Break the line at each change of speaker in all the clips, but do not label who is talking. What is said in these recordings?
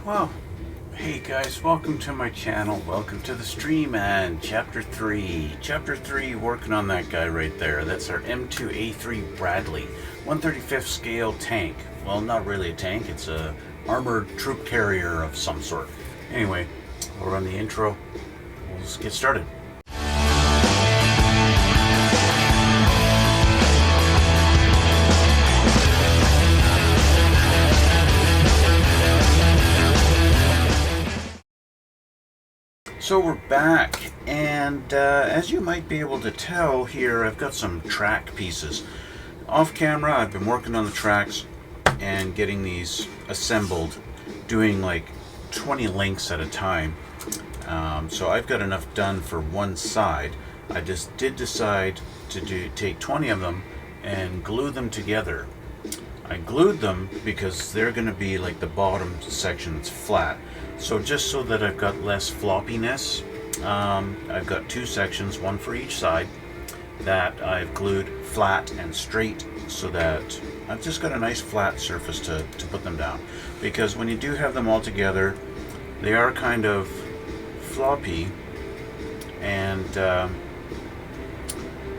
Well, hey guys, welcome to my channel. Welcome to the stream and Chapter 3. Chapter 3, working on that guy right there. That's our M2A3 Bradley, 135th scale tank. Well, not really a tank, it's a armored troop carrier of some sort. Anyway, we'll run the intro. Let's get started. So we're back, and as you might be able to tell here, I've got some track pieces. Off camera, I've been working on the tracks and getting these assembled, doing like 20 links at a time. So I've got enough done for one side. I just did decide to take 20 of them and glue them together. I glued them because they're going to be like the bottom section that's flat. So just so that I've got less floppiness, I've got two sections, one for each side, that I've glued flat and straight so that I've just got a nice flat surface to put them down. Because when you do have them all together, they are kind of floppy, and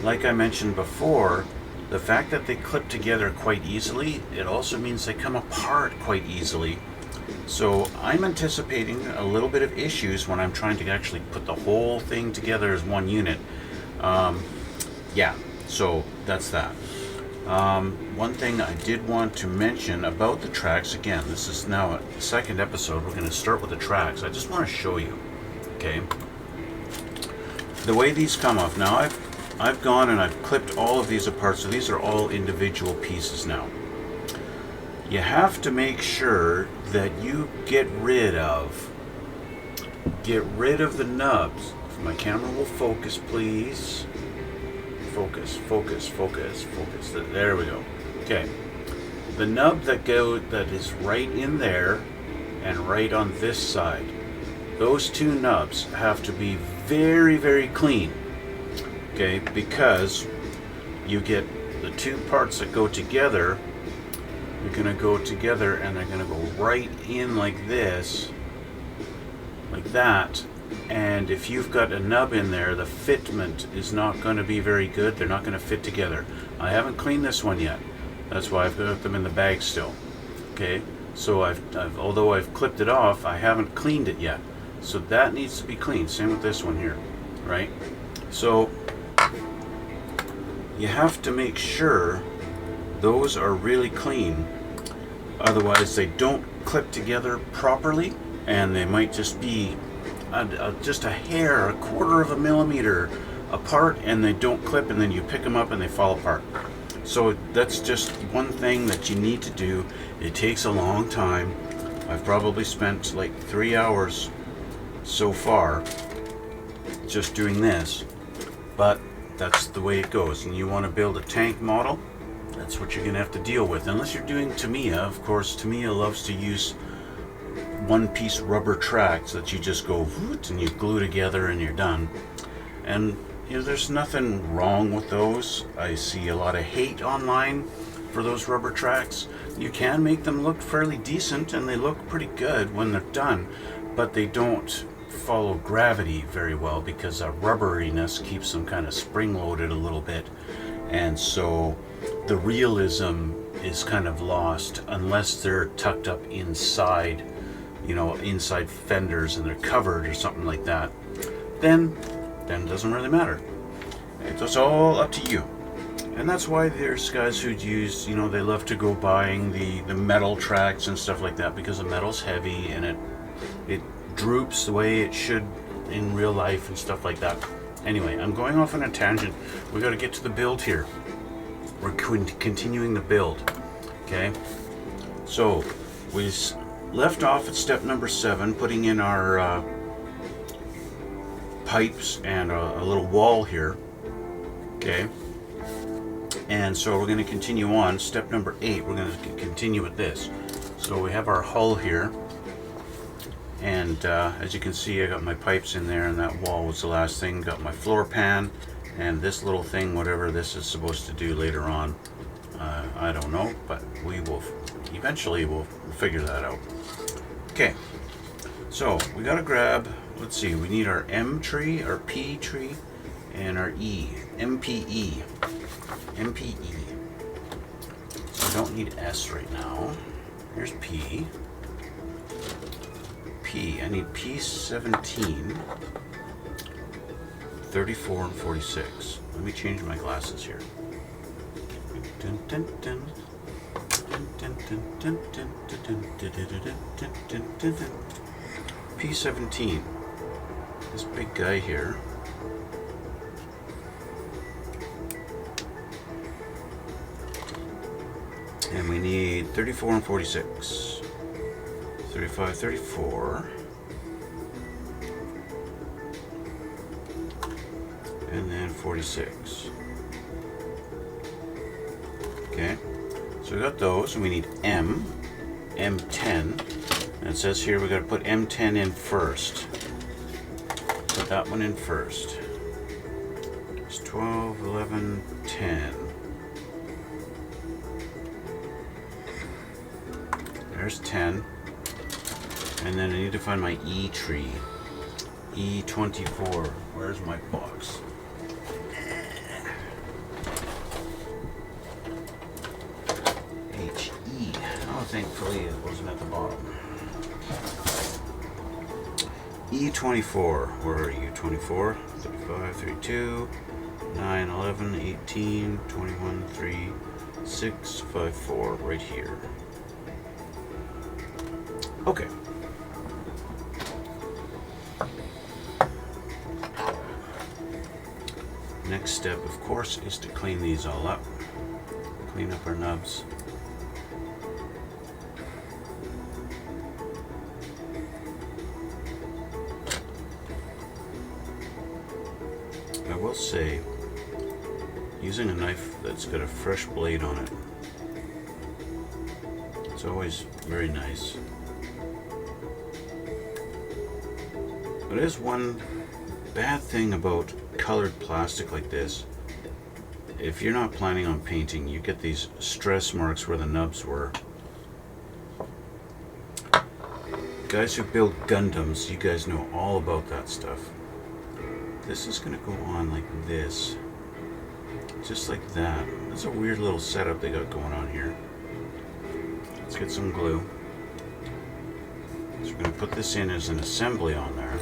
like I mentioned before, the fact that they clip together quite easily, it also means they come apart quite easily. So I'm anticipating a little bit of issues when I'm trying to actually put the whole thing together as one unit. Yeah, so that's that. One thing I did want to mention about the tracks, again, this is now a second episode, we're going to start with the tracks. I just want to show you, okay, the way these come off. Now I've gone and I've clipped all of these apart, so these are all individual pieces now. You have to make sure that you get rid of the nubs. If my camera will focus, please. Focus. There we go. Okay. The nub that is right in there and right on this side. Those two nubs have to be very, very clean. Okay, because you get the two parts that go together. They're going to go together and they're going to go right in like this, like that. And if you've got a nub in there, the fitment is not going to be very good. They're not going to fit together. I haven't cleaned this one yet. That's why I've got them in the bag still. Okay, so although I've clipped it off, I haven't cleaned it yet. So that needs to be cleaned. Same with this one here, right? So you have to make sure those are really clean, otherwise they don't clip together properly, and they might just be just a hair, a quarter of a millimeter apart, and they don't clip, and then you pick them up and they fall apart. So that's just one thing that you need to do. It takes a long time. I've probably spent like 3 hours so far just doing this, but that's the way it goes. And you want to build a tank model, that's what you're going to have to deal with. Unless you're doing Tamiya. Of course, Tamiya loves to use one-piece rubber tracks that you just go and you glue together and you're done. And you know, there's nothing wrong with those. I see a lot of hate online for those rubber tracks. You can make them look fairly decent, and they look pretty good when they're done, but they don't follow gravity very well because that rubberiness keeps them kind of spring-loaded a little bit. And so the realism is kind of lost unless they're tucked up inside, you know, inside fenders and they're covered or something like that. Then it doesn't really matter. It's all up to you. And that's why there's guys who use, you know, they love to go buying the metal tracks and stuff like that, because the metal's heavy and it droops the way it should in real life and stuff like that. Anyway, I'm going off on a tangent. We got to get to the build here. We're continuing the build. Okay, so we left off at step number 7, putting in our pipes and a little wall here. Okay, and so we're going to continue on. Step number 8, we're going to continue with this. So we have our hull here, and as you can see, I got my pipes in there, and that wall was the last thing. Got my floor pan and this little thing, whatever this is supposed to do later on, I don't know, but we will eventually we'll figure that out. Okay, so we gotta grab, let's see, we need our M tree, our P tree, and our E, MPE. MPE. So I don't need S right now. Here's P. P, I need P17, 34 and 46. Let me change my glasses here. Dun, dun, dun. P17, this big guy here. And we need 34 and 46. 35, 34. And then 46. Okay. So we got those, and we need M10, and it says here we got to put M10 in first. Put that one in first. It's 12, 11, 10. There's 10, and then I need to find my E tree. E24. Where's my box? Thankfully it wasn't at the bottom. E24, where are you? 24, 35, 32, 9, 11, 18, 21, 3, 6, 5, 4, right here. Okay. Next step, of course, is to clean these all up. Clean up our nubs. I will say, using a knife that's got a fresh blade on it, it's always very nice. But there's one bad thing about colored plastic like this. If you're not planning on painting, you get these stress marks where the nubs were. Guys who build Gundams, you guys know all about that stuff. This is going to go on like this. Just like that. That's a weird little setup they got going on here. Let's get some glue. So we're going to put this in as an assembly on there.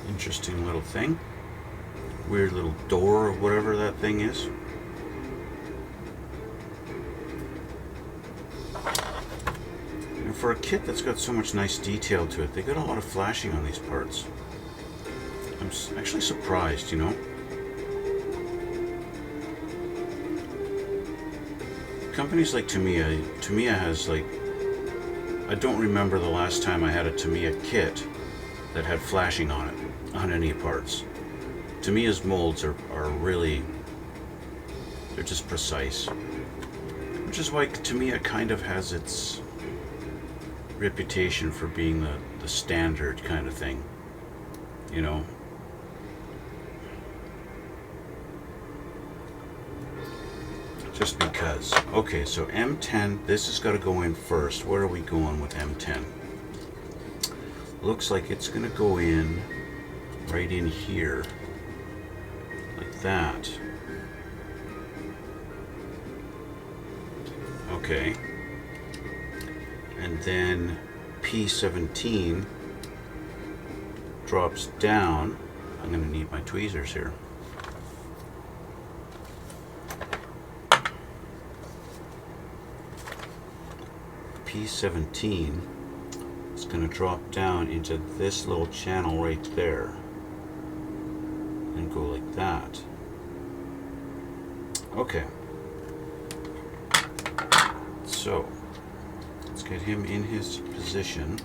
Interesting little thing. Weird little door or whatever that thing is. And for a kit that's got so much nice detail to it, they got a lot of flashing on these parts. I'm actually surprised, you know. Companies like Tamiya has like, I don't remember the last time I had a Tamiya kit that had flashing on it, on any parts. Tamiya's molds are really, they're just precise. Which is why Tamiya kind of has its reputation for being the standard kind of thing, you know. Just because. Okay, so M10, this has got to go in first. Where are we going with M10? Looks like it's going to go in right in here. Like that. Okay. And then P17 drops down. I'm going to need my tweezers here. P17 is going to drop down into this little channel right there and go like that. Okay, so let's get him in his position.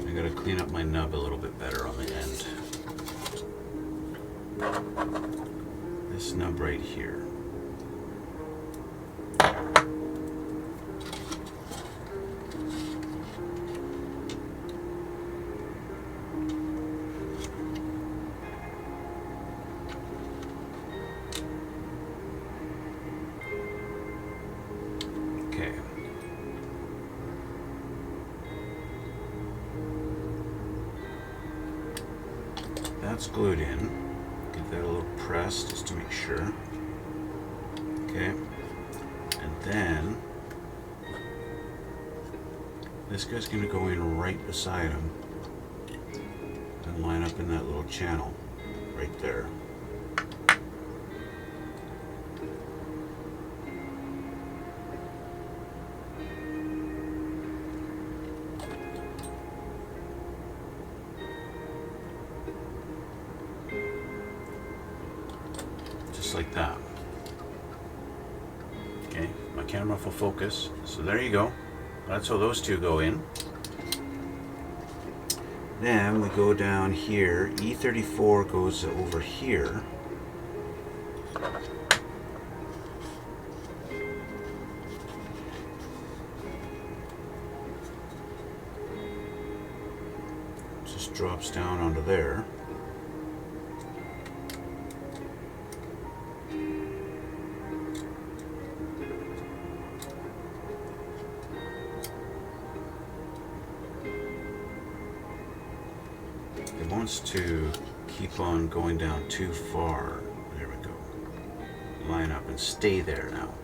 I gotta clean up my nub a little bit better on the end. This nub right here. that's glued in. Give that a little press just to make sure. Okay. And then this guy's going to go in right beside him and line up in that little channel right there. Just like that. Okay, my camera will focus. So there you go. That's how those two go in. Then we go down here. E34 goes over here. Just drops down onto there. It wants to keep on going down too far. There we go. Line up and stay there now.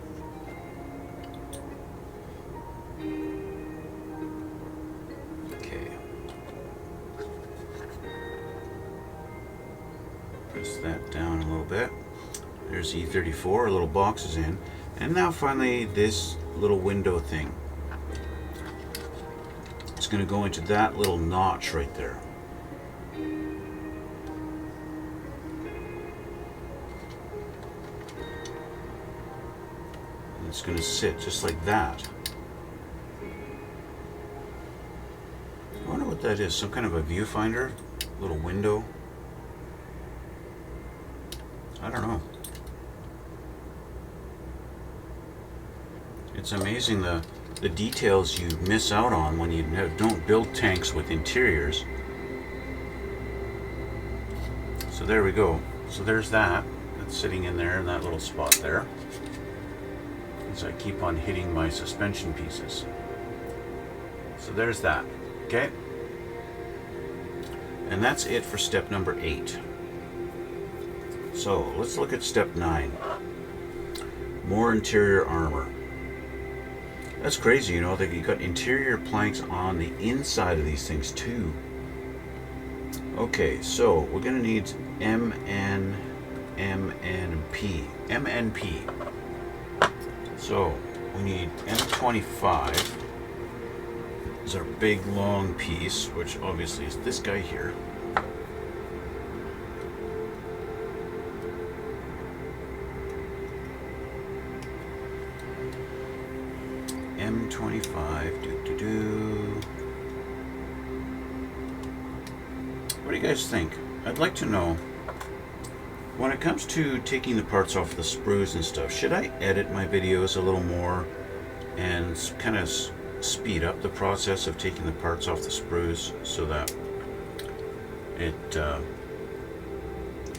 Okay. Press that down a little bit. There's E34, a little box is in. And now finally this little window thing. It's going to go into that little notch right there. It's going to sit just like that. I wonder what that is. Some kind of a viewfinder? Little window? I don't know. It's amazing the details you miss out on when you don't build tanks with interiors. So there we go. So there's that. That's sitting in there in that little spot there. As I keep on hitting my suspension pieces. So there's that. Okay? And that's it for step number 8. So let's look at step 9. More interior armor. That's crazy, you know, that you got interior planks on the inside of these things too. Okay, so we're gonna need MNP. So we need M25 is our big long piece, which obviously is this guy here. M25, What do you guys think? I'd like to know, when it comes to taking the parts off the sprues and stuff, should I edit my videos a little more and kind of speed up the process of taking the parts off the sprues so that it,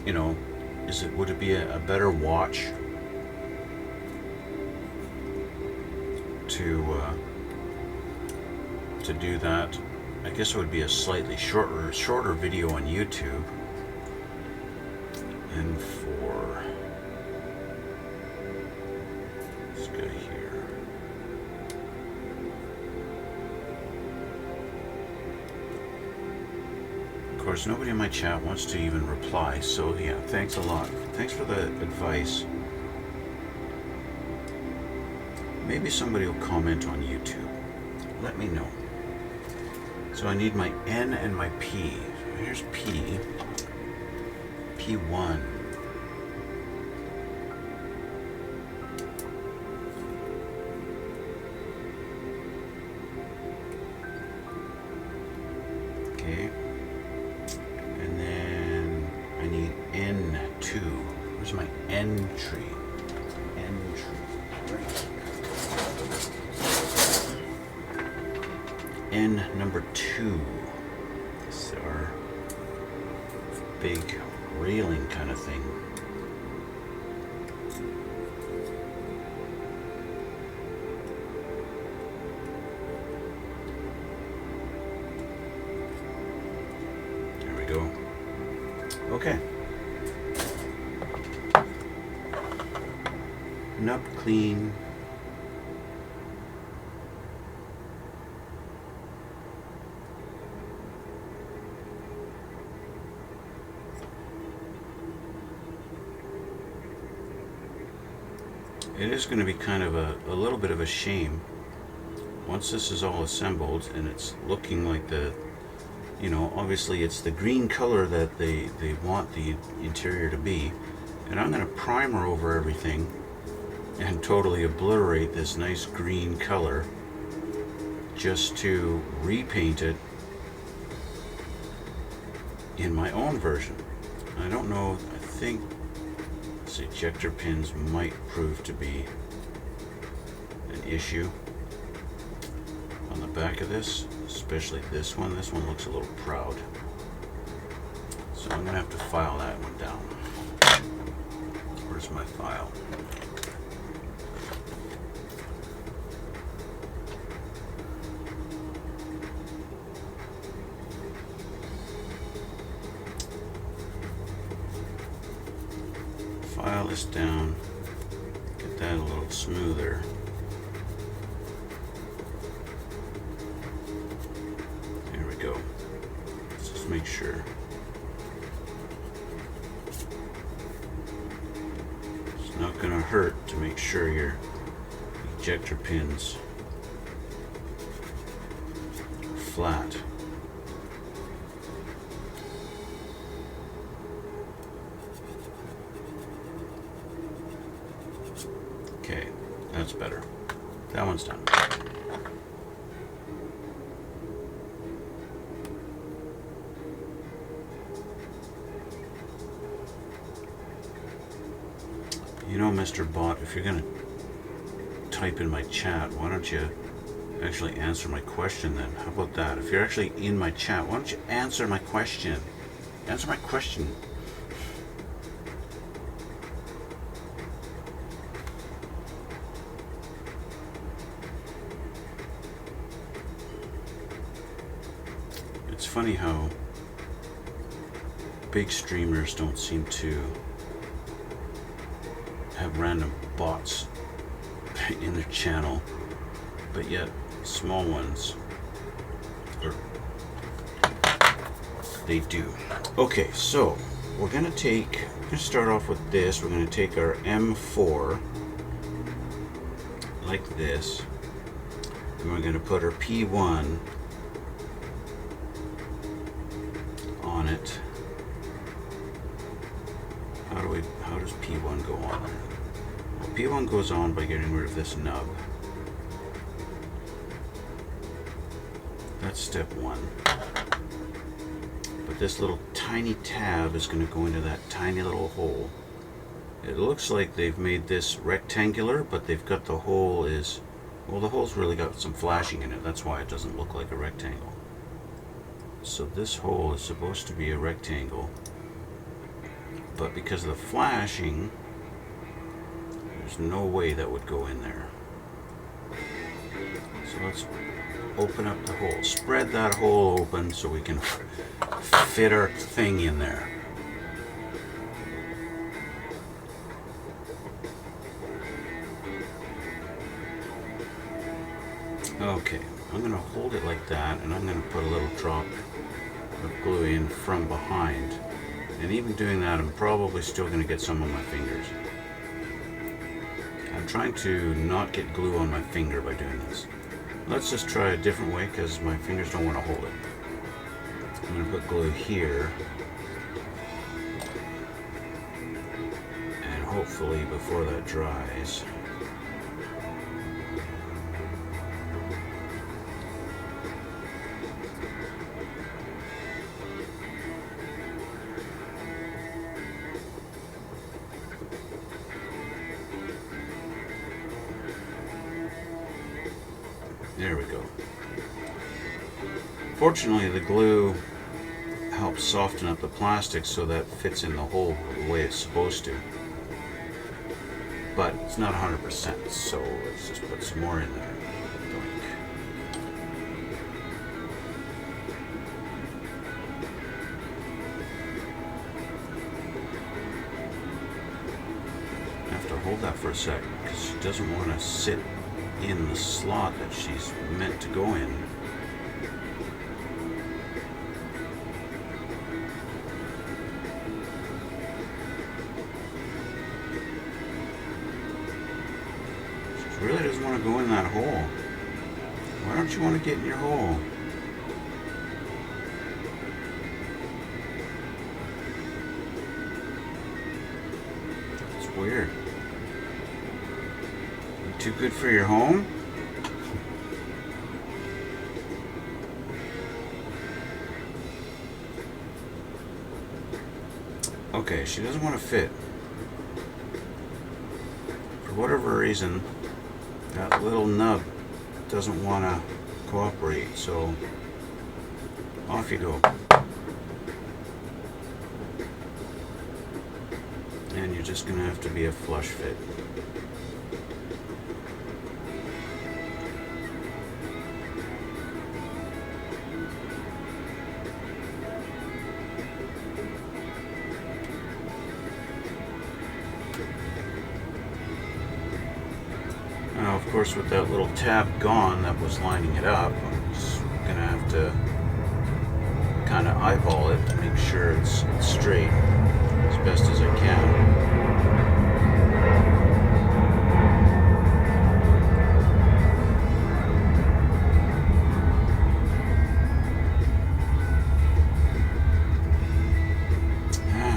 you know, would it be a better watch to do that? I guess it would be a slightly shorter video on YouTube. And for this guy here, of course nobody in my chat wants to even reply, so yeah, thanks a lot. Thanks for the advice. Maybe somebody will comment on YouTube. Let me know. So I need my N and my P. Here's P. P1. Okay. And then I need N2. Where's my N tree? N tree. Right. N number 2. This is our big railing kind of thing. There we go. Okay. Nub clean. It is going to be kind of a little bit of a shame once this is all assembled and it's looking like the, you know, obviously it's the green color that they want the interior to be, and I'm going to primer over everything and totally obliterate this nice green color just to repaint it in my own version. I don't know, I think these ejector pins might prove to be an issue on the back of this, especially this one. This one looks a little proud, so I'm gonna have to file that one down. Where's my file? File this down, get that a little smoother. There we go. Let's just make sure. It's not going to hurt to make sure your ejector pins are flat. Okay, that's better. That one's done. You know, Mr. Bot, if you're gonna type in my chat, why don't you actually answer my question then? How about that? If you're actually in my chat, why don't you answer my question? Answer my question. It's funny how big streamers don't seem to have random bots in their channel, but yet small ones, they do. Okay, so we're gonna start off with this. We're gonna take our M4 like this, and we're gonna put our P1 on it. How does P1 go on there? Well, P1 goes on by getting rid of this nub. That's step one. But this little tiny tab is going to go into that tiny little hole. It looks like they've made this rectangular, but they've got the hole the hole's really got some flashing in it. That's why it doesn't look like a rectangle. So this hole is supposed to be a rectangle, but because of the flashing, there's no way that would go in there. So let's open up the hole. Spread that hole open so we can fit our thing in there. Okay, I'm going to hold it like that, and I'm going to put a little drop of glue in from behind. And even doing that, I'm probably still going to get some on my fingers. I'm trying to not get glue on my finger by doing this. Let's just try a different way because my fingers don't want to hold it. I'm going to put glue here. And hopefully before that dries, there we go. Fortunately, the glue helps soften up the plastic so that fits in the hole the way it's supposed to. But it's not 100%, so let's just put some more in there. a sec, because she doesn't want to sit in the slot that she's meant to go in. She really doesn't want to go in that hole. Why don't you want to get in your hole? It's weird. You too good for your home? Okay, she doesn't want to fit. For whatever reason, that little nub doesn't want to cooperate, so off you go. And you're just going to have to be a flush fit. Now, of course, with that little tab gone that was lining it up, I'm just going to have to kind of eyeball it to make sure it's straight as best as I can.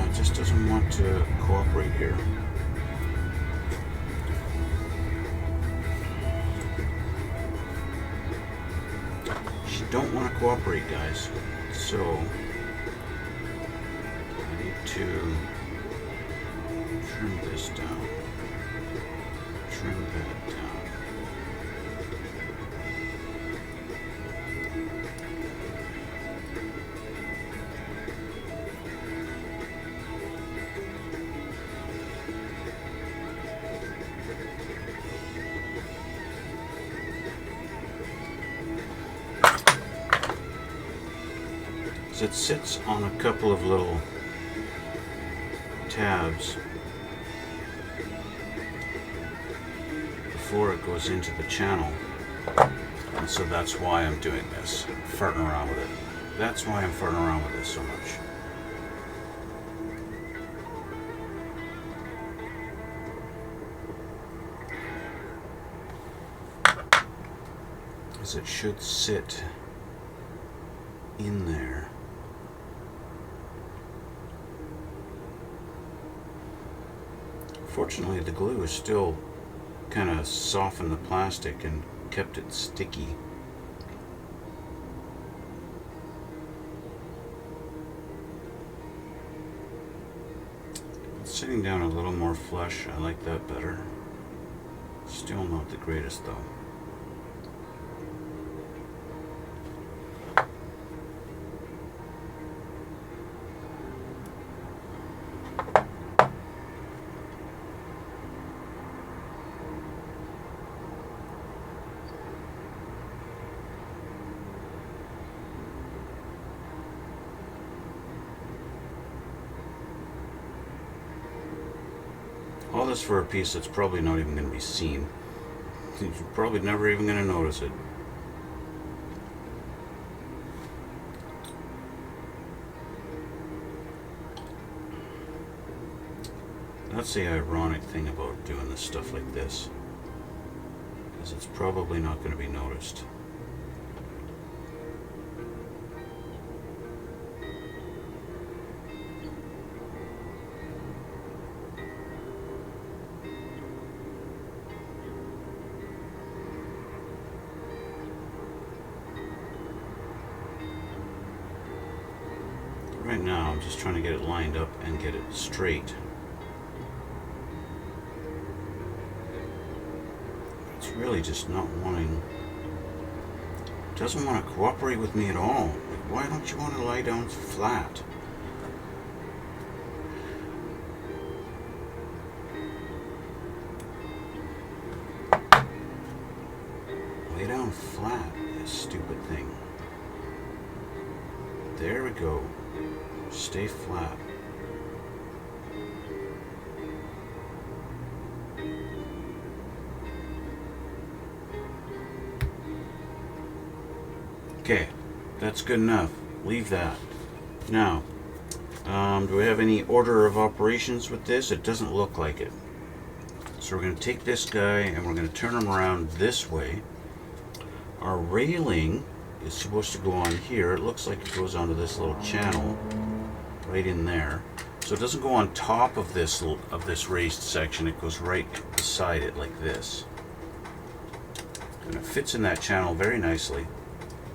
It just doesn't want to cooperate here. Don't want to cooperate, guys, so I need to trim this down, trim that down. It sits on a couple of little tabs before it goes into the channel, and so that's why I'm doing this, farting around with it. That's why I'm farting around with this so much. Because it should sit in there. Fortunately, the glue is still kind of softened the plastic and kept it sticky. It's sitting down a little more flush. I like that better. Still not the greatest though. All this for a piece that's probably not even going to be seen. You're probably never even going to notice it. That's the ironic thing about doing this stuff like this, because it's probably not going to be noticed. Right now, I'm just trying to get it lined up and get it straight. It's really just not wanting, doesn't want to cooperate with me at all. Like, why don't you want to lie down flat? Lay down flat, you stupid thing. There we go. Stay flat. Okay, that's good enough. Leave that. Now, do we have any order of operations with this? It doesn't look like it. So we're going to take this guy and we're going to turn him around this way. Our railing is supposed to go on here. It looks like it goes onto this little channel right in there. So it doesn't go on top of this raised section. It goes right beside it like this. And it fits in that channel very nicely.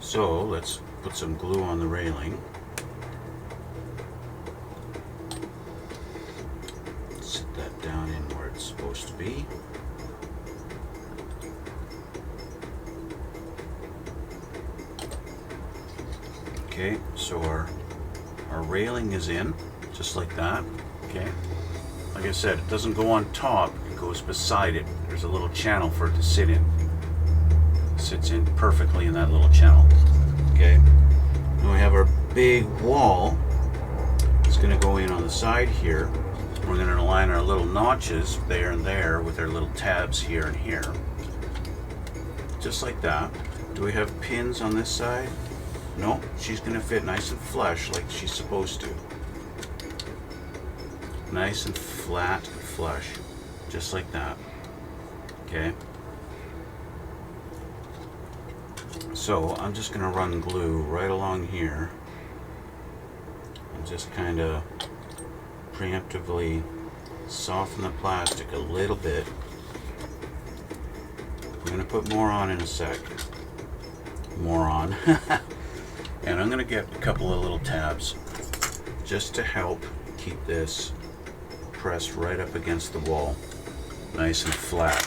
So let's put some glue on the railing. Sit that down in where it's supposed to be. Okay, so our railing is in, just like that. Okay, like I said, it doesn't go on top, it goes beside it. There's a little channel for it to sit in. It sits in perfectly in that little channel. Okay, now we have our big wall. It's going to go in on the side here. We're going to align our little notches there and there with our little tabs here and here. Just like that. Do we have pins on this side? No, she's going to fit nice and flush like she's supposed to. Nice and flat and flush. Just like that. Okay. So I'm just going to run glue right along here. And just kind of preemptively soften the plastic a little bit. I'm going to put more on in a sec. More on. And I'm going to get a couple of little tabs just to help keep this pressed right up against the wall, nice and flat,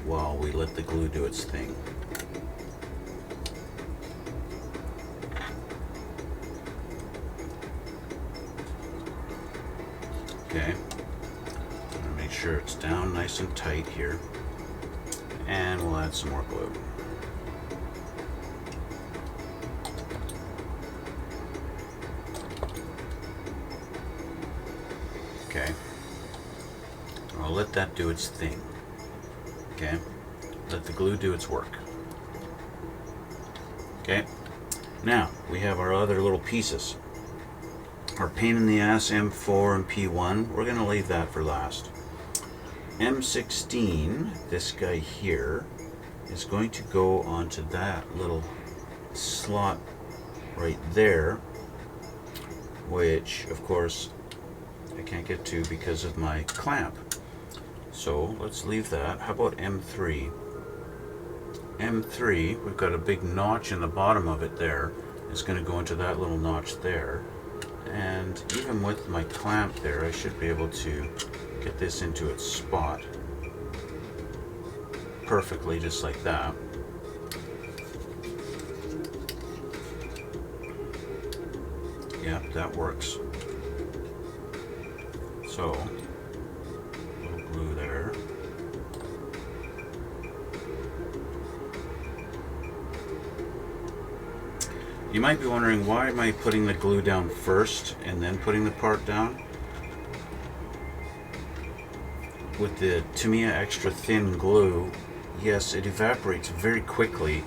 while we let the glue do its thing. Okay, I'm going to make sure it's down nice and tight here, and we'll add some more glue. Okay, I'll let that do its thing. Okay, let the glue do its work. Okay, now we have our other little pieces. Our pain in the ass M4 and P1, we're going to leave that for last. M16, this guy here, is going to go onto that little slot right there, which of course I can't get to because of my clamp. So let's leave that. How about M3? M3, we've got a big notch in the bottom of it there. It's going to go into that little notch there. And even with my clamp there, I should be able to get this into its spot perfectly, just like that. Yep, that works. So, a little glue there. You might be wondering, why am I putting the glue down first and then putting the part down? With the Tamiya extra thin glue, yes, it evaporates very quickly,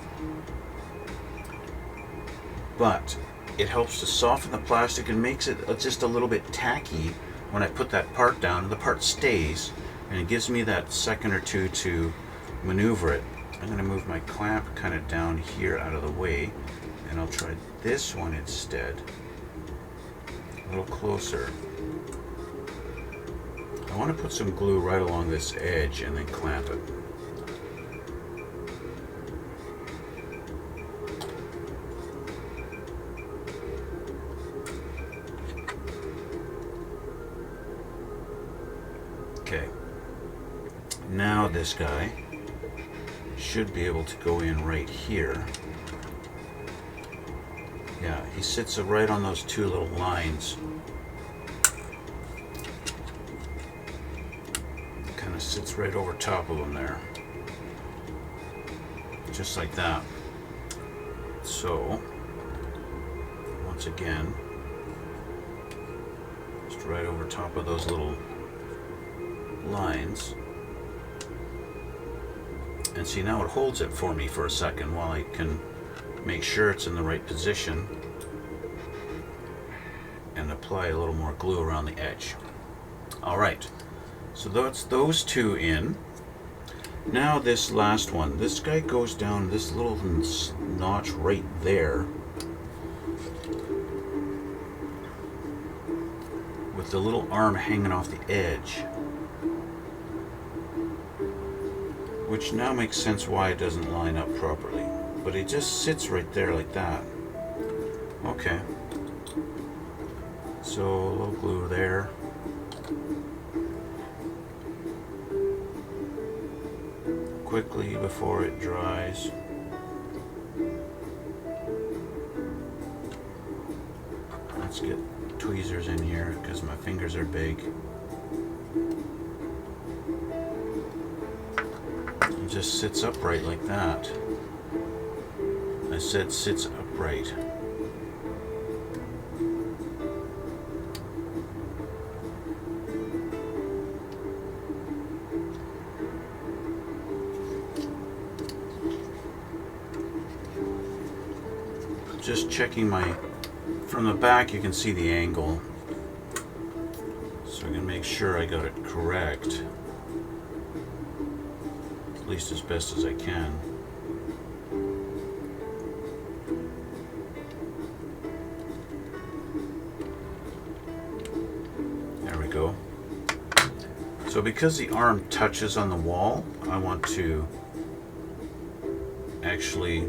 but it helps to soften the plastic and makes it just a little bit tacky when I put that part down. The part stays, and it gives me that second or two to maneuver it. I'm going to move my clamp kind of down here out of the way, and I'll try this one instead. A little closer. I want to put some glue right along this edge and then clamp it. Okay. Now this guy should be able to go in right here. Yeah, he sits right on those two little lines. Kind of sits right over top of them there. Just like that. So, once again, just right over top of those little lines. And see, now it holds it for me for a second while I can make sure it's in the right position and apply a little more glue around the edge. Alright, so that's those two in. Now this last one, this guy goes down this little notch right there with the little arm hanging off the edge, which now makes sense why it doesn't line up properly, but it just sits right there like that. Okay, so a little glue there. Quickly before it dries. Let's get tweezers in here because my fingers are big. It just sits upright like that. I said sits upright. Just checking from the back, you can see the angle, so I'm going to make sure I got it correct, at least as best as I can. There we go. So because the arm touches on the wall, I want to actually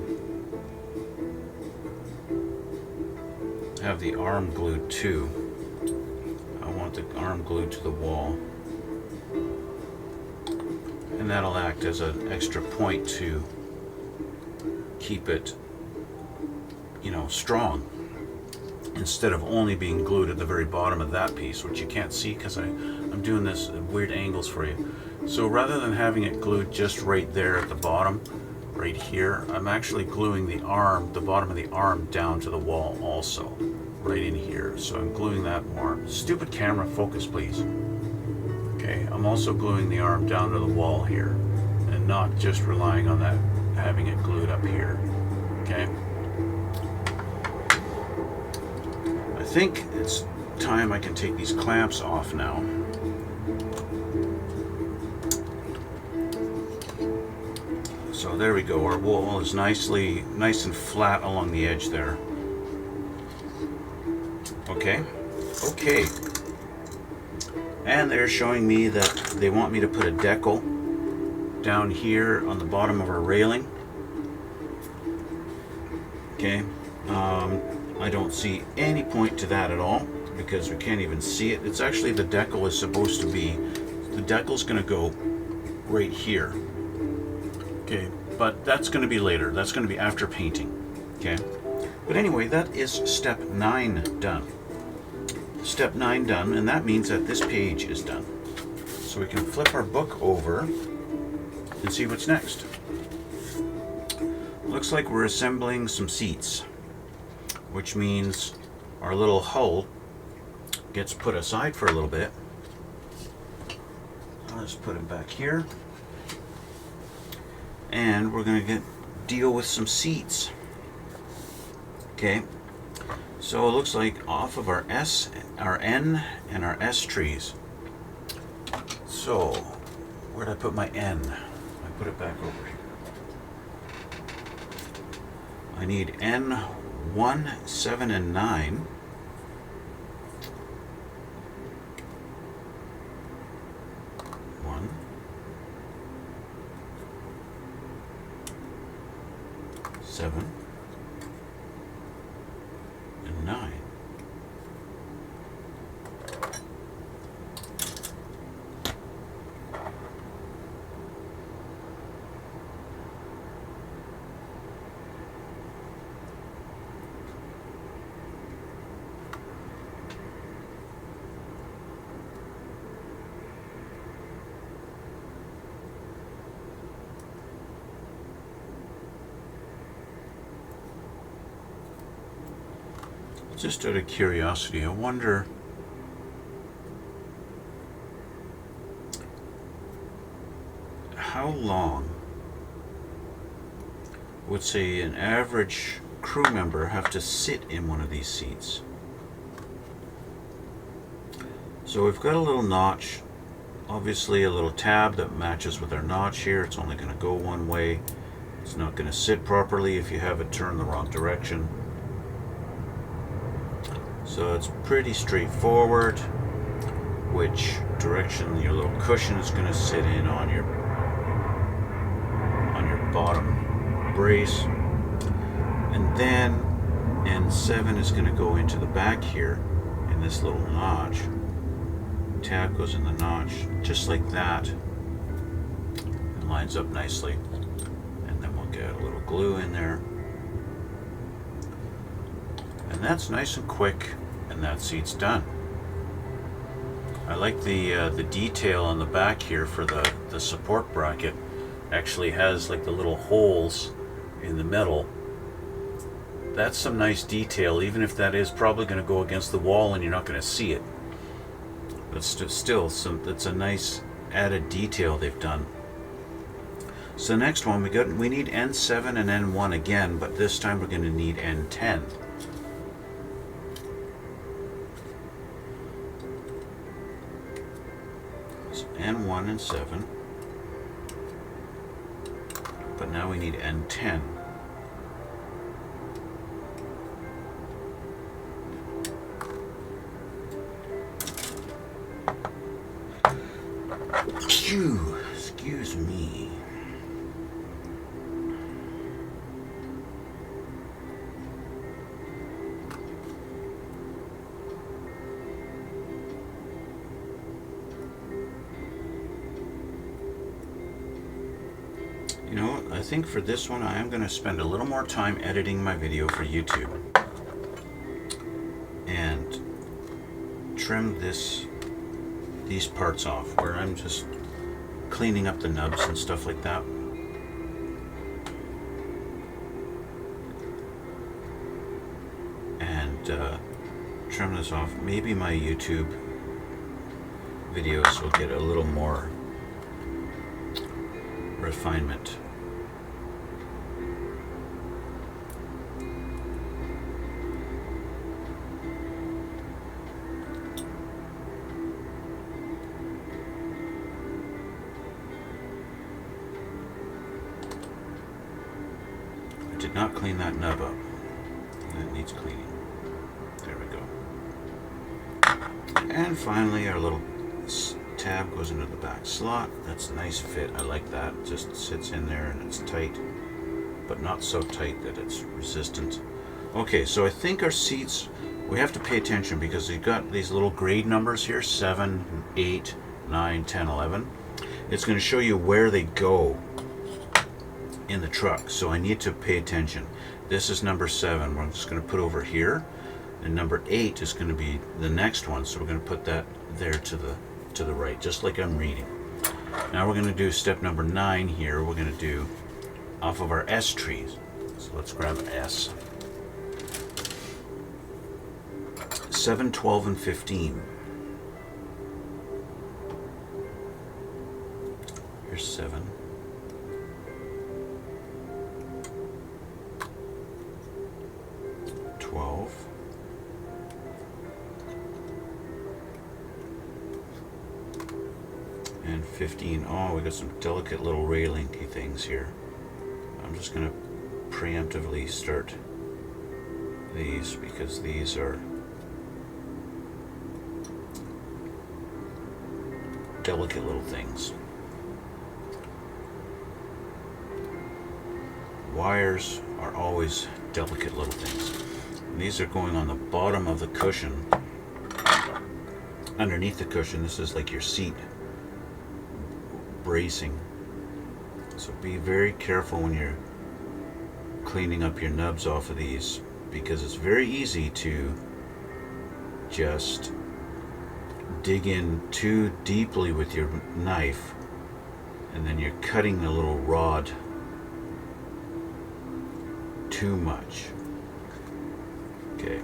have the arm glued too. I want the arm glued to the wall, and that'll act as an extra point to keep it, you know, strong, instead of only being glued at the very bottom of that piece, which you can't see because I'm doing this at weird angles for you. So rather than having it glued just right there at the bottom, right here, I'm actually gluing the bottom of the arm down to the wall also, right in here. So I'm gluing that more. Stupid camera, focus please. Okay, I'm also gluing the arm down to the wall here, and not just relying on that, having it glued up here. Okay. I think it's time I can take these clamps off now. So there we go, our wall is nice and flat along the edge there. Okay, and they're showing me that they want me to put a decal down here on the bottom of our railing. Okay, I don't see any point to that at all because we can't even see it. It's actually, the decal is supposed to be, the decal's going to go right here. Okay, but that's going to be later. That's going to be after painting. Okay, but anyway, that is step 9 done. Step 9 done, and that means that this page is done. So we can flip our book over and see what's next. Looks like we're assembling some seats, which means our little hull gets put aside for a little bit. Let's put it back here. And we're going to deal with some seats. Okay, so it looks like off of our S, our N, and our S trees. So where'd I put my N? I put it back over here. I need N1, 7, and 9. Seven and 9. Just out of curiosity, I wonder how long would say an average crew member have to sit in one of these seats. So we've got a little notch, obviously a little tab that matches with our notch here. It's only going to go one way. It's not going to sit properly if you have it turned the wrong direction. So it's pretty straightforward which direction your little cushion is going to sit in on your bottom brace. And then N7 is going to go into the back here in this little notch. Tab goes in the notch just like that. It lines up nicely. And then we'll get a little glue in there. And that's nice and quick, and that seat's done. I like the detail on the back here for the support bracket. Actually has like the little holes in the metal. That's some nice detail, even if that is probably going to go against the wall and you're not going to see it. But still, that's a nice added detail they've done. So next one, we need N7 and N1 again, but this time we're going to need N10. So N1 and 7, but now we need N10. Excuse me. You know, I think for this one I am going to spend a little more time editing my video for YouTube and trim these parts off where I'm just cleaning up the nubs and stuff like that. And trim this off. Maybe my YouTube videos will get a little more refinement. Did not clean that nub up. That needs cleaning. There we go. And finally our little tab goes into the back slot. That's a nice fit. I like that. It just sits in there and it's tight, but not so tight that it's resistant. Okay, so I think our seats, we have to pay attention because we've got these little grade numbers here, 7, 8, 9, 10, 11. It's going to show you where they go in the truck, so I need to pay attention. This is number 7. We're just going to put over here, and number 8 is going to be the next one, so we're going to put that there to the right, just like I'm reading. Now we're going to do step number 9 here. We're going to do off of our S trees. So let's grab an S. 7, 12, and 15. Here's 7. 12. And 15. Oh, we got some delicate little railing-y things here. I'm just going to preemptively start these because these are delicate little things. Wires are always delicate little things. And these are going on the bottom of the cushion. Underneath the cushion, this is like your seat bracing. So be very careful when you're cleaning up your nubs off of these, because it's very easy to just dig in too deeply with your knife and then you're cutting the little rod too much. Okay.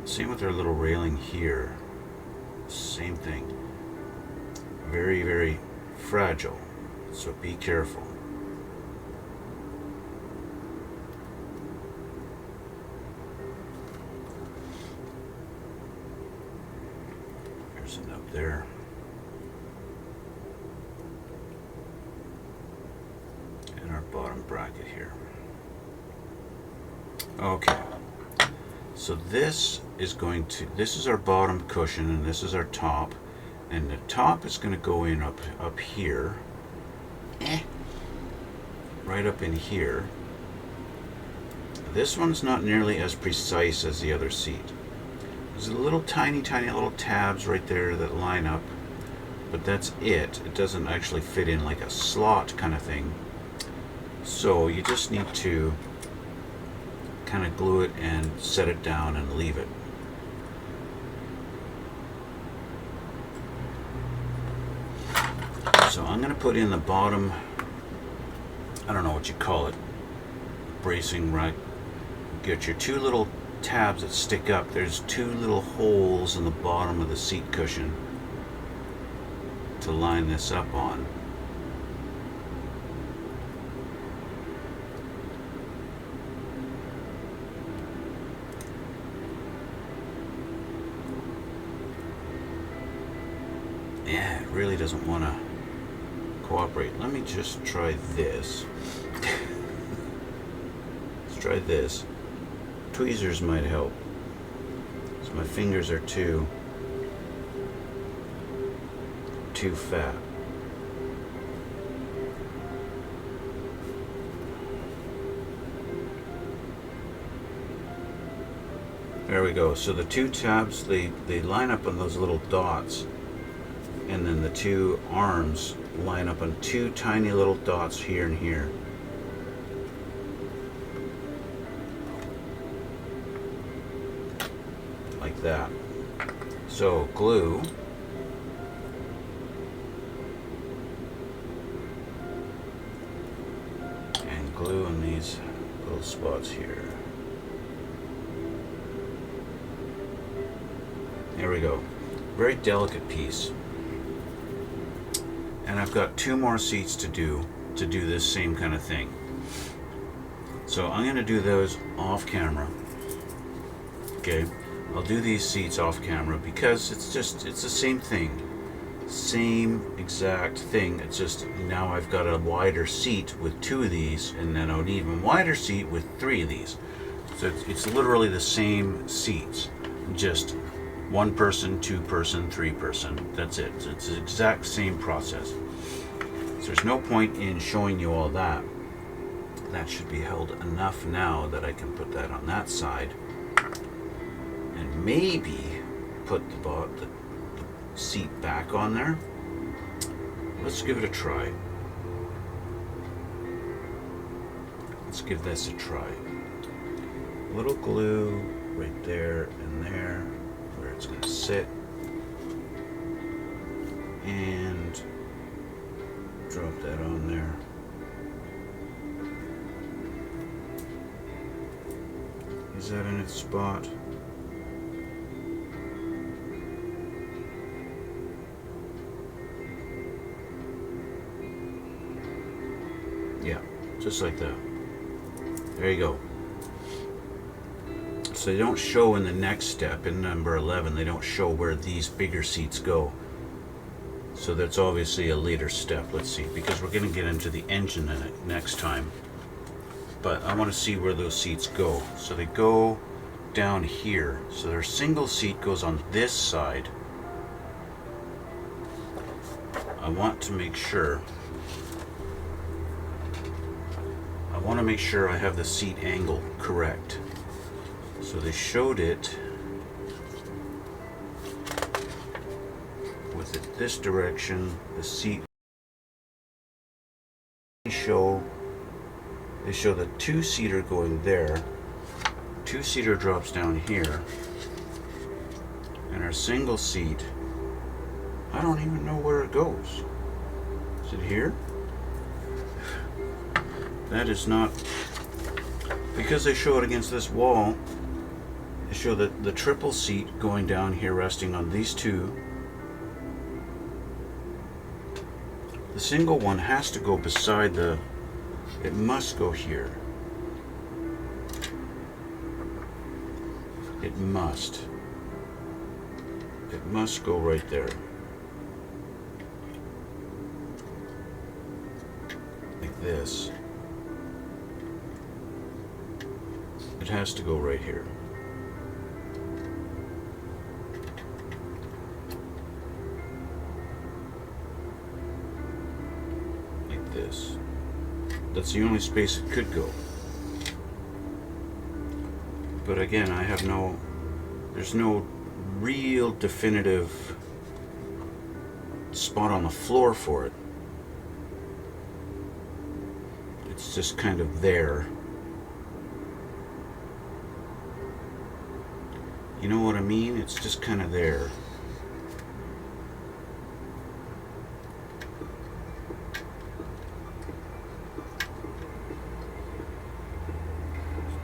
Same with our little railing here. Same thing. Very, very fragile. So be careful. right there. And our bottom bracket here. Okay. So this is our bottom cushion, and this is our top. And the top is going to go in up here. Right up in here. This one's not nearly as precise as the other seat. There's a little tiny little tabs right there that line up, but that's it. It doesn't actually fit in like a slot kind of thing. So you just need to kind of glue it and set it down and leave it. So I'm going to put in the bottom, I don't know what you call it, bracing rack. Get your two little tabs that stick up. There's two little holes in the bottom of the seat cushion to line this up on. Yeah, it really doesn't want to cooperate. Let me just try this. Let's try this. Tweezers might help. So my fingers are too fat. There we go. So the two tabs, they line up on those little dots, and then the two arms line up on two tiny little dots here and here. Like that. So glue. And glue in these little spots here. There we go. Very delicate piece. And I've got two more seats to do this same kind of thing. So I'm going to do those off camera. Okay. I'll do these seats off camera because it's the same thing. Same exact thing. It's just now I've got a wider seat with two of these, and then an even wider seat with three of these. So it's literally the same seats. Just one person, two person, three person. That's it. It's the exact same process. So there's no point in showing you all that. That should be held enough now that I can put that on that side. And maybe put the seat back on there. Let's give it a try. Let's give this a try. A little glue right there and there where it's going to sit. And drop that on there. Is that in its spot? Yeah, just like that. There you go. So they don't show in the next step, in number 11, they don't show where these bigger seats go. So that's obviously a later step. Let's see, because we're going to get into the engine in it next time. But I want to see where those seats go. So they go down here. So their single seat goes on this side. I want to make sure I have the seat angle correct. So they showed it with it this direction, the seat. They show the two-seater going there. Two-seater drops down here. And our single seat, I don't even know where it goes. Is it here? That is not, because they show it against this wall. They show the triple seat going down here, resting on these two. The single one has to go beside it must go here. It must go right there. this. It has to go right here. Like this. That's the only space it could go. But again, I have there's no real definitive spot on the floor for it. It's just kind of there. You know what I mean? It's just kind of there.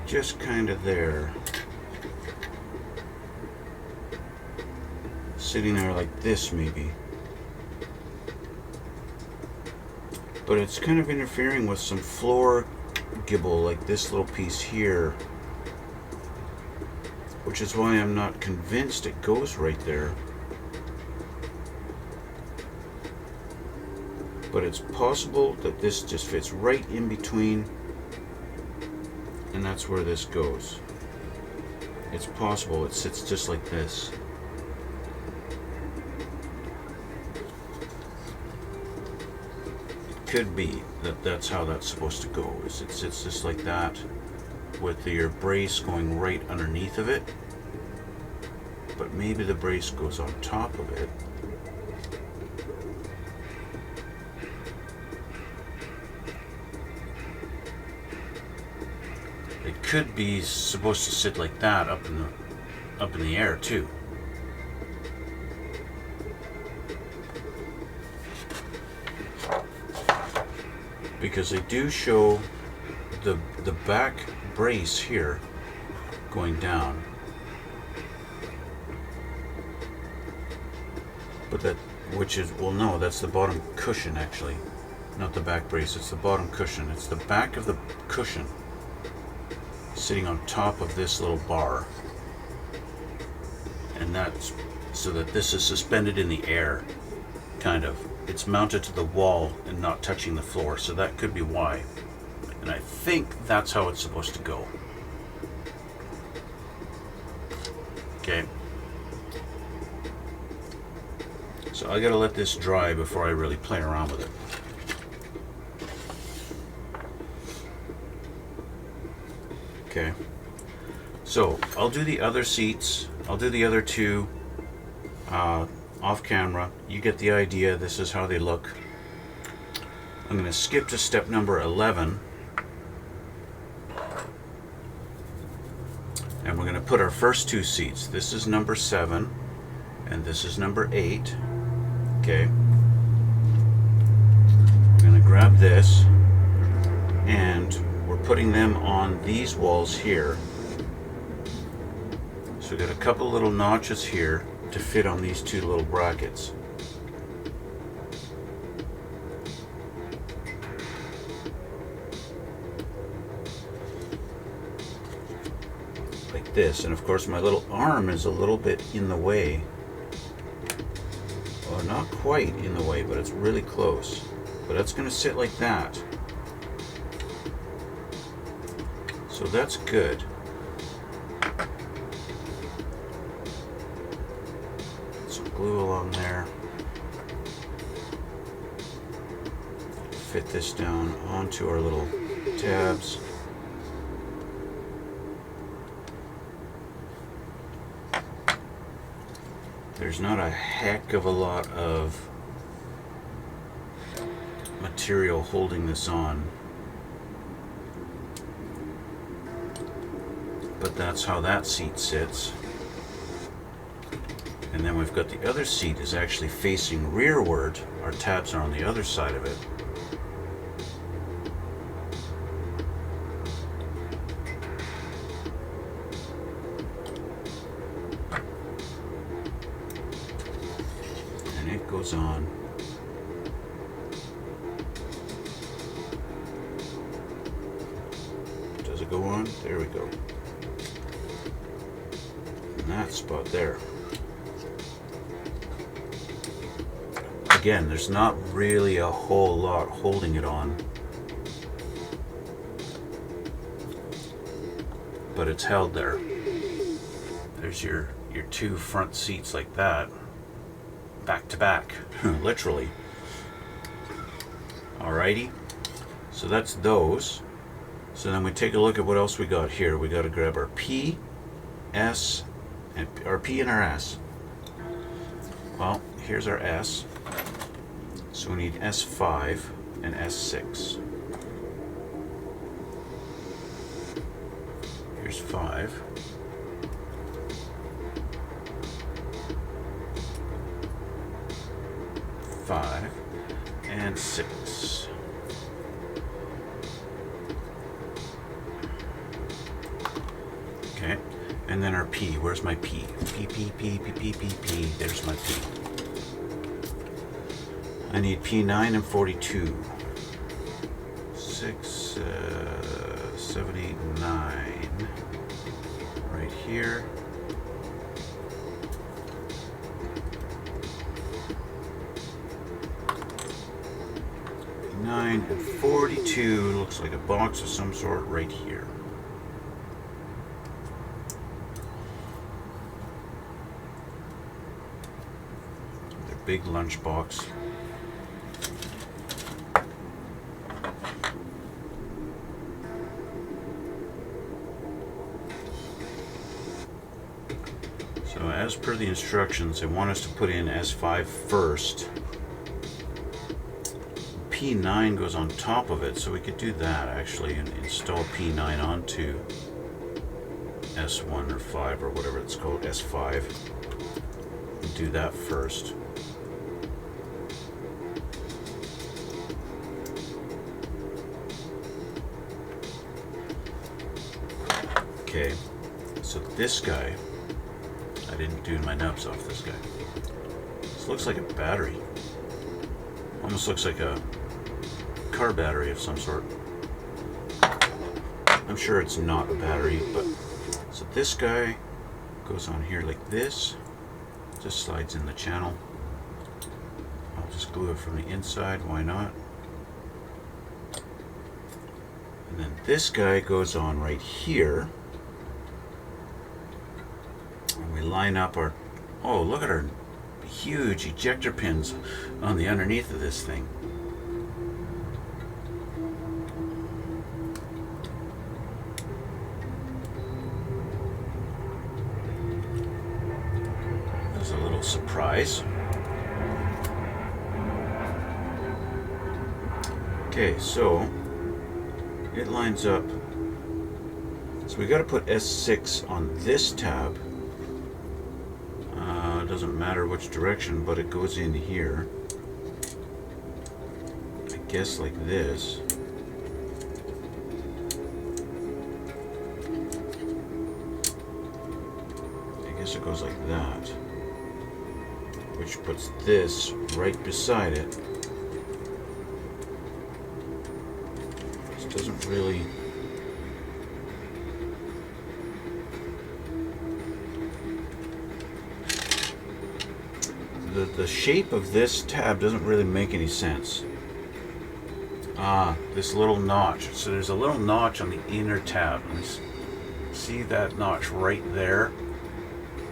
Just kind of there. Sitting there like this, maybe. But it's kind of interfering with some floor gibble, like this little piece here. Which is why I'm not convinced it goes right there. But it's possible that this just fits right in between, and that's where this goes. It's possible it sits just like this. It could be that that's how that's supposed to go, is it sits just like that with your brace going right underneath of it. But maybe the brace goes on top of it. It could be supposed to sit like that up in the air too. Because they do show the back brace here going down. But that, which is, well, no, that's the bottom cushion actually, not the back brace, it's the bottom cushion. It's the back of the cushion sitting on top of this little bar. And that's so that this is suspended in the air, kind of. It's mounted to the wall and not touching the floor, so that could be why. And I think that's how it's supposed to go. Okay. So I gotta let this dry before I really play around with it. Okay. So I'll do the other seats. I'll do the other two off camera. You get the idea. This is how they look. I'm gonna skip to step number 11. And we're gonna put our first two seats. This is number 7 and this is number 8. Okay. We're going to grab this and we're putting them on these walls here. So we've got a couple little notches here to fit on these two little brackets. Like this. And of course my little arm is a little bit in the way. Well, not quite in the way, but it's really close. But it's going to sit like that. So that's good. Put some glue along there. Fit this down onto our little tabs. There's not a heck of a lot of material holding this on, but that's how that seat sits. And then we've got the other seat is actually facing rearward. Our tabs are on the other side of it. It goes on. Does it go on? There we go. In that spot there. Again, there's not really a whole lot holding it on. but it's held there. There's your two front seats like that, back to back, literally. Alrighty, so that's those. So then we take a look at what else we got here. We got to grab our P, S, and our P and our S. Well, here's our S. So we need S5 and S6. Here's 5. And 6. Okay, and then our P. Where's my P? P, P, P, P, P, P, P. There's my P. I need P9 and 42. 6, 7, 8, 9. Right here. 9 and 42. Looks like a box of some sort right here. Their big lunch box. So as per the instructions, they want us to put in S5 first. P9 goes on top of it, so we could do that actually and install P9 onto S1 or 5 or whatever it's called, S5. Do that first. Okay, so this guy, I didn't do my nubs off this guy. This looks like a battery. Almost looks like a car battery of some sort. I'm sure it's not a battery, but so this guy goes on here like this, just slides in the channel. I'll just glue it from the inside, why not? And then this guy goes on right here, and we line up our, oh, look at our huge ejector pins on the underneath of this thing. There's a little surprise. Okay, so it lines up. So we got to put S6 on this tab. Doesn't matter which direction, but it goes in here. I guess like this. I guess it goes like that, which puts this right beside it. This doesn't really. The shape of this tab doesn't really make any sense. This little notch. So there's a little notch on the inner tab. Let's see that notch right there.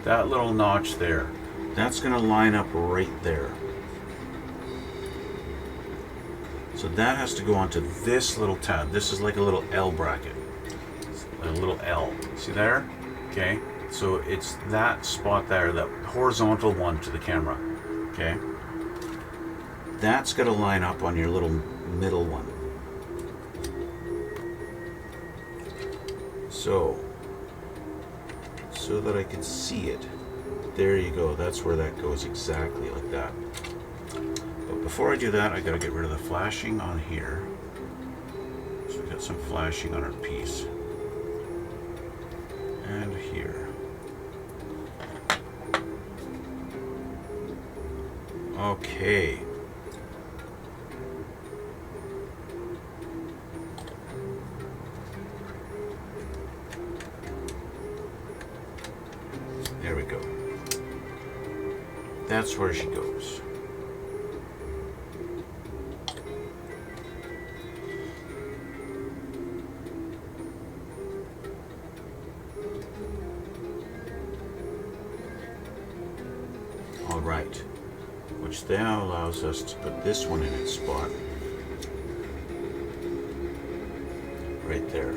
That little notch there. That's going to line up right there. So that has to go onto this little tab. This is like a little L bracket. A little L. See there? Okay. So it's that spot there, that horizontal one to the camera. Okay, that's going to line up on your little middle one. So that I can see it. There you go. That's where that goes, exactly like that. But before I do that, I got to get rid of the flashing on here. So we got some flashing on our piece. And here. Okay. There we go. That's where she goes. right, which now allows us to put this one in its spot right there.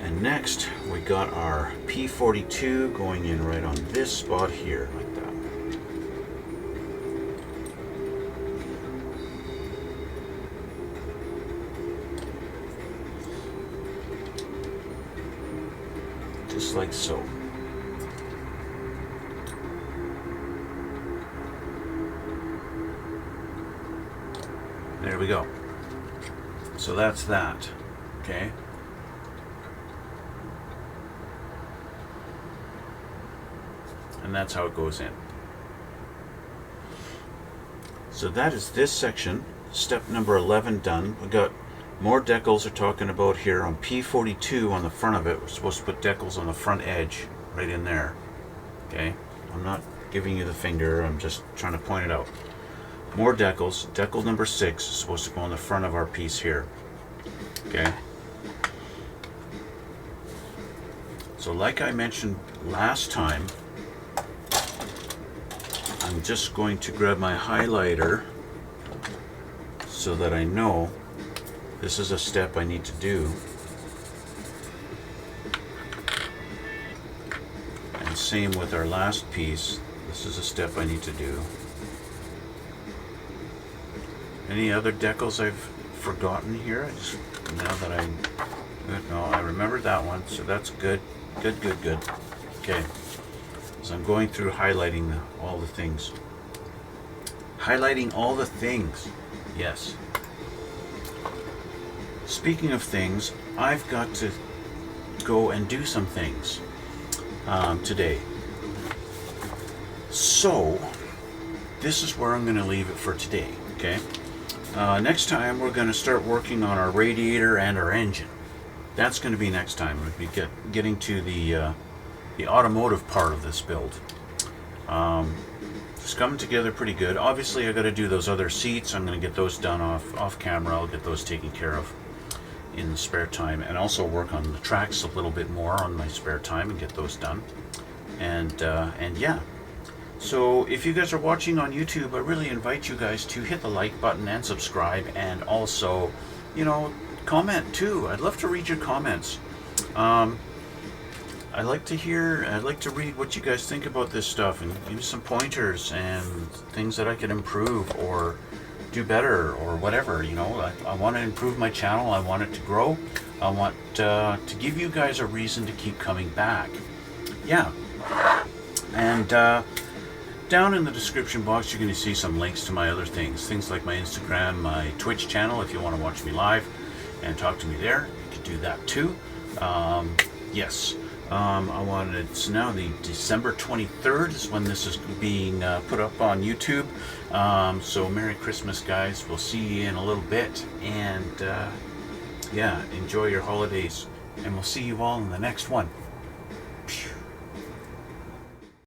And next we got our P42 going in right on this spot here, like that. Just like so. There we go. So that's that. Okay. And that's how it goes in. So that is this section. Step number 11 done. We got more decals we're talking about here on P42 on the front of it. We're supposed to put decals on the front edge right in there. Okay. I'm not giving you the finger. I'm just trying to point it out. More decals. Decal number 6 is supposed to go on the front of our piece here. Okay. So like I mentioned last time, I'm just going to grab my highlighter so that I know this is a step I need to do. And same with our last piece. This is a step I need to do. Any other decals I've forgotten here? Now that no, I remembered that one, so that's good. Good. Okay, so I'm going through highlighting all the things. Highlighting all the things, yes. Speaking of things, I've got to go and do some things today. So, this is where I'm going to leave it for today, okay? Next time we're going to start working on our radiator and our engine. That's going to be next time. We'll be getting to the automotive part of this build. It's coming together pretty good. Obviously I got to do those other seats. I'm going to get those done off camera. I'll get those taken care of in the spare time, and also work on the tracks a little bit more on my spare time and get those done. And yeah. So if you guys are watching on YouTube, I really invite you guys to hit the like button and subscribe, and also, you know, comment too. I'd love to read your comments. I'd like to read what you guys think about this stuff, and give me some pointers and things that I can improve or do better or whatever. You know, I want to improve my channel. I want it to grow. I want to give you guys a reason to keep coming back. Yeah. And down in the description box, you're going to see some links to my other things like my Instagram, my Twitch channel, if you want to watch me live and talk to me there. You can do that too. Yes. It's now the December 23rd is when this is being put up on YouTube. So Merry Christmas, guys. We'll see you in a little bit. And yeah, enjoy your holidays. And we'll see you all in the next one.